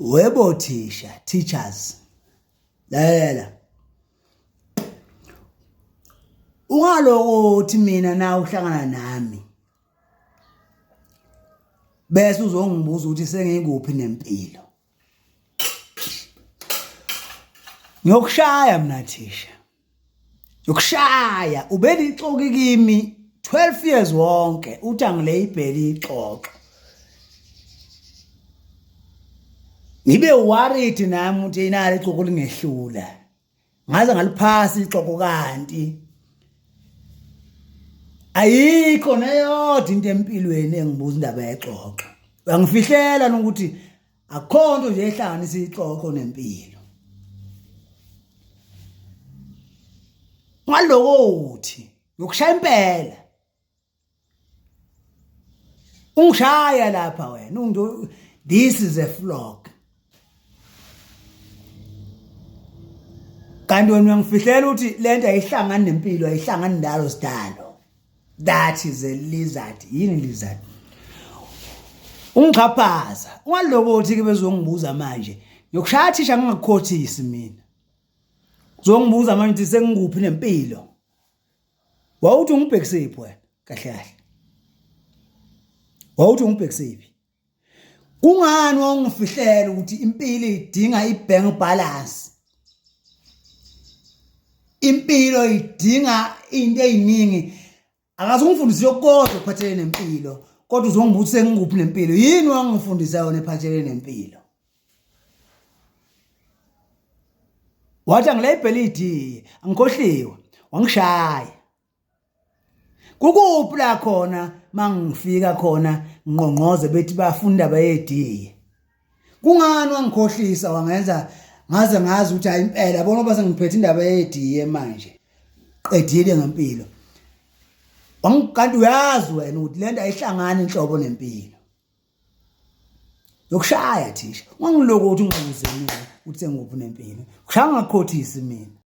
Webo thisha, teachers. Lalela. Ungaloko uthi mina na uhlangana nami. Bese uzongibuza ukuthi sengikuphi nempilo. Ngiyokushaya mina thisha. Yokushaya ubeli ixoki kimi 12 years wonke uthi angileyibheli ixoxo. Ngibe worried nami ukuthi inali ixoxo lingehlula. Ngaze ngaliphasi ixoxo kanti ayikho neyodwa into empilweni engibuza indaba yexoxo. Uyangifihlela ukuthi akho nto nje ehlanganisa ixoxo nempilo. Ngaloko uthi yokushaya impela. Ungishaya lapha wena. This is a flock. Kanti wena uyangifihlela ukuthi lento ayihlangani nempilo ayihlangani ndalo sidalo. That is a lizard. Yini lizard? Ungixhaphaza. Ungaloko uthi ke bezongibuza manje. Yokushaya thisha ngingakukhothisi mina. Uzongibuza manje ukuthi sengikuphi nempilo. Wawuthi ungibhekisiphi wena? Kahle kahle. Wawuthi ungibhekisiphi? Kungani wangifihlela ukuthi impilo idinga ibank balance? Impilo idinga into eziningi. Akaze ungifundise yokodwa ephathelene nempilo, kodwa uzongibuza sengikuphi nempilo. Yini wangifundisa yona ephathelene nempilo? Wathi angilebhelidi, angikhohliwe, wangishaya. Kukuphi la khona mangifika khona ngqongqoze bethi bafunda bayediye. Kungani wangikhohlisa wangenza ngazi ukuthi hayi impela yabona base ngiphethe indaba yediye manje. Qedile ngempilo. Kanti uyazi wena ukuthi lento ayihlangani inhlobo nempilo. Yokushaya thisha. Wangiloko ukuthi ungibuze mina ukuthi sengikuphi nempilo. Kushaya ngakhothisi mina.